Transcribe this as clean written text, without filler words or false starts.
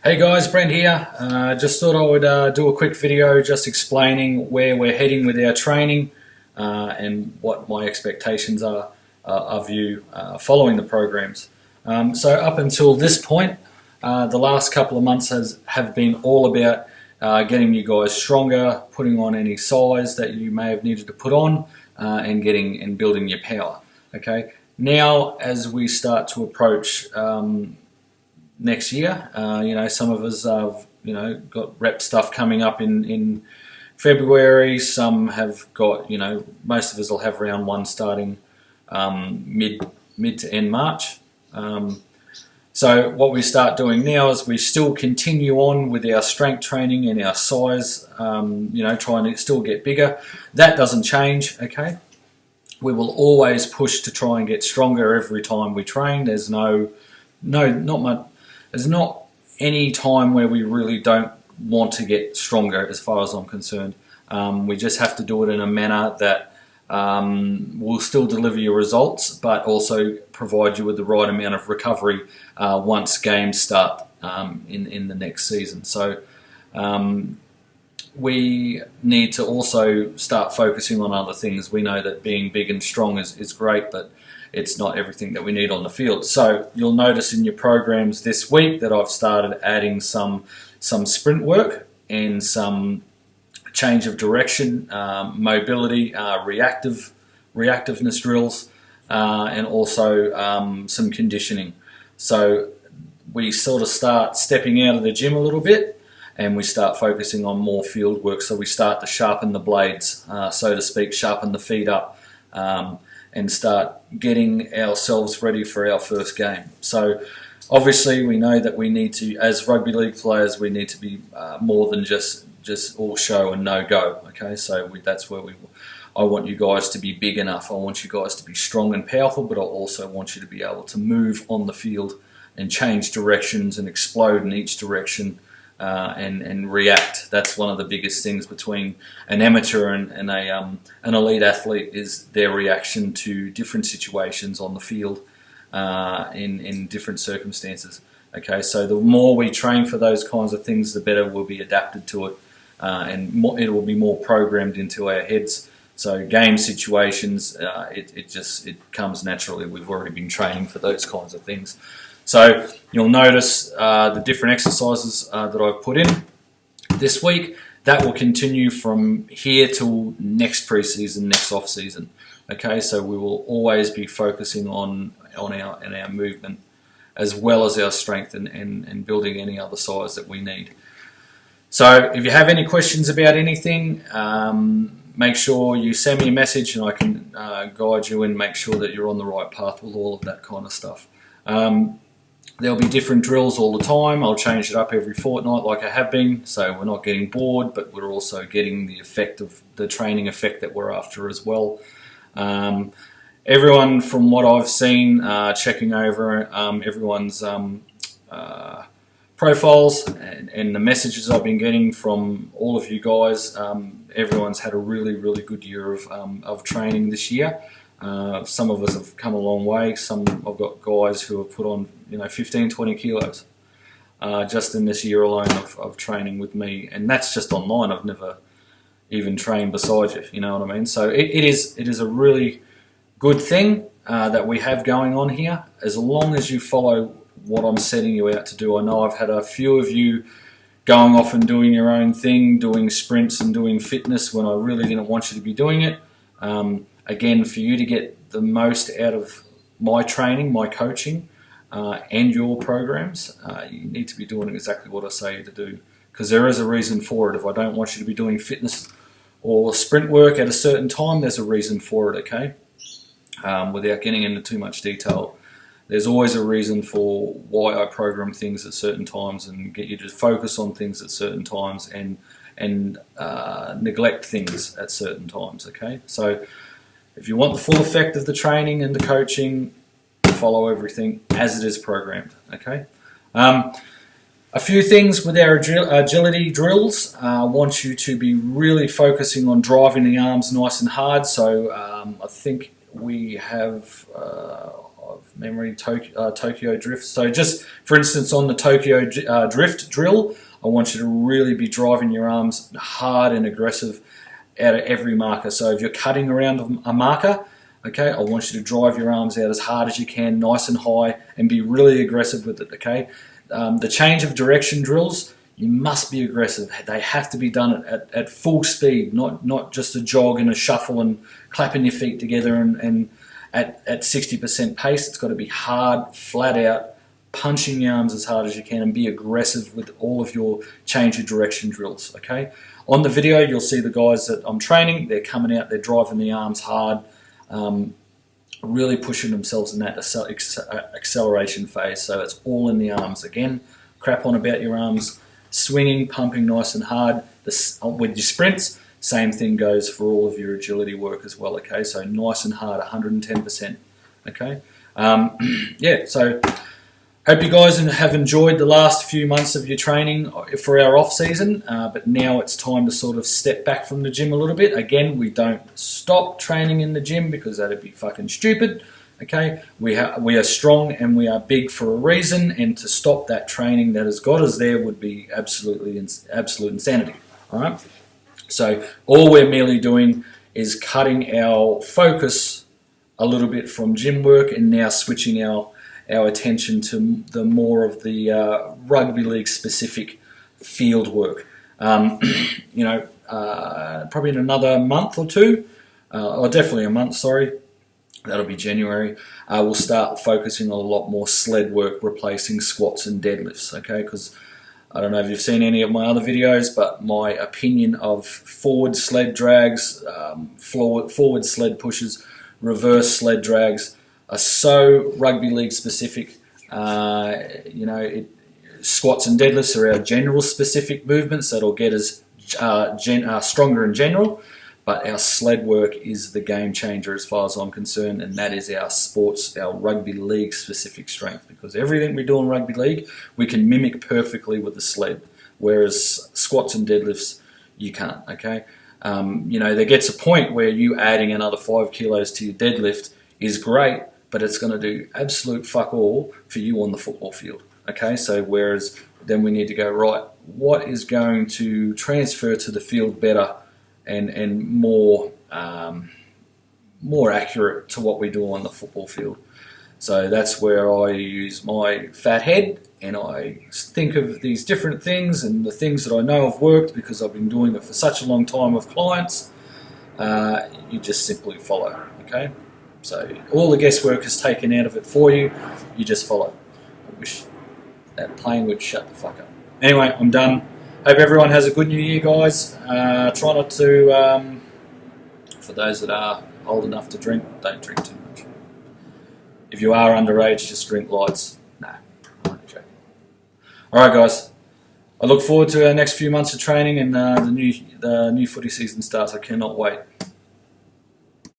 Hey guys, Brent here. Just thought I would do a quick video just explaining where we're heading with our training and what my expectations are of you following the programs. So up until this point, the last couple of months have been all about getting you guys stronger, putting on any size that you may have needed to put on, and building your power. Okay. Now, as we start to approach next year, some of us have got rep stuff coming up in February. Some have got most of us will have round one starting mid to end March. So what we start doing now is we still continue on with our strength training and our size, trying to still get bigger. That doesn't change, okay? We will always push to try and get stronger every time we train. There's not any time where we really don't want to get stronger as far as I'm concerned. We just have to do it in a manner that will still deliver you results, but also provide you with the right amount of recovery once games start in the next season. So we need to also start focusing on other things. We know that being big and strong is great, but it's not everything that we need on the field. So you'll notice in your programs this week that I've started adding some sprint work and some change of direction, mobility, reactiveness drills, and also some conditioning. So we sort of start stepping out of the gym a little bit and we start focusing on more field work. So we start to sharpen the blades, so to speak, sharpen the feet up, and start getting ourselves ready for our first game. So obviously we know that we need to, as rugby league players, we need to be more than just all show and no go. Okay, so that's where I want you guys to be big enough. I want you guys to be strong and powerful, but I also want you to be able to move on the field and change directions and explode in each direction and react. That's one of the biggest things between an amateur and an elite athlete, is their reaction to different situations on the field in different circumstances. Okay, so the more we train for those kinds of things, the better we'll be adapted to it, and it will be more programmed into our heads. So game situations, it comes naturally. We've already been training for those kinds of things. So you'll notice the different exercises that I've put in this week. That will continue from here till next pre-season, next off-season. Okay, so we will always be focusing on our movement as well as our strength and building any other size that we need. So if you have any questions about anything, make sure you send me a message and I can guide you and make sure that you're on the right path with all of that kind of stuff. There'll be different drills all the time. I'll change it up every fortnight like I have been, so we're not getting bored, but we're also getting the effect of the training effect that we're after as well. Everyone, from what I've seen, checking over everyone's profiles and the messages I've been getting from all of you guys, everyone's had a really, really good year of training this year. Some of us have come a long way. I've got guys who have put on 15, 20 kilos just in this year alone of training with me, and that's just online. I've never even trained beside you, you know what I mean? So it is a really good thing that we have going on here, as long as you follow what I'm setting you out to do. I know I've had a few of you going off and doing your own thing, doing sprints and doing fitness when I really didn't want you to be doing it. Again, for you to get the most out of my training, my coaching, and your programs, you need to be doing exactly what I say to do, because there is a reason for it. If I don't want you to be doing fitness or sprint work at a certain time, there's a reason for it, okay? Without getting into too much detail, there's always a reason for why I program things at certain times and get you to focus on things at certain times and neglect things at certain times, okay? So if you want the full effect of the training and the coaching, follow everything as it is programmed, okay? A few things with our agility drills. I want you to be really focusing on driving the arms nice and hard. So I think we have, I've memory, Tokyo Drift. So just, for instance, on the Tokyo Drift drill, I want you to really be driving your arms hard and aggressive out of every marker. So if you're cutting around a marker, okay, I want you to drive your arms out as hard as you can, nice and high, and be really aggressive with it, okay? The change of direction drills, you must be aggressive. They have to be done at full speed, not just a jog and a shuffle and clapping your feet together and at 60% pace. It's got to be hard, flat out, punching your arms as hard as you can and be aggressive with all of your change of direction drills, okay? On the video, you'll see the guys that I'm training, they're coming out, they're driving the arms hard, really pushing themselves in that acceleration phase. So it's all in the arms. Again, crap on about your arms, swinging, pumping nice and hard. With your sprints, same thing goes for all of your agility work as well, okay? So nice and hard, 110%, okay? Yeah, so hope you guys have enjoyed the last few months of your training for our off season, but now it's time to sort of step back from the gym a little bit. Again, we don't stop training in the gym because that'd be fucking stupid. Okay, we are strong and we are big for a reason, and to stop that training that has got us there would be absolute insanity. All right, so all we're merely doing is cutting our focus a little bit from gym work and now switching our attention to the more of the rugby league specific field work. You know, probably in another month or two, or definitely a month, sorry, that'll be January, we'll start focusing on a lot more sled work, replacing squats and deadlifts, okay? Because I don't know if you've seen any of my other videos, but my opinion of forward sled drags, forward sled pushes, reverse sled drags, are so rugby league specific. You know, squats and deadlifts are our general specific movements that'll get us stronger in general, but our sled work is the game changer as far as I'm concerned, and that is our rugby league specific strength, because everything we do in rugby league we can mimic perfectly with the sled, whereas squats and deadlifts you can't, okay? You know, there gets a point where you adding another 5 kilos to your deadlift is great, but it's going to do absolute fuck all for you on the football field. Okay, so whereas then we need to go, right, what is going to transfer to the field better and more accurate to what we do on the football field? So that's where I use my fat head and I think of these different things and the things that I know have worked because I've been doing it for such a long time with clients. You just simply follow, okay? So all the guesswork is taken out of it for you. You just follow. I wish that plane would shut the fuck up. Anyway, I'm done. Hope everyone has a good new year, guys. Try not to, for those that are old enough to drink, don't drink too much. If you are underage, just drink lights. No, I'm only joking. Alright, guys. I look forward to our next few months of training and the new footy season starts. I cannot wait.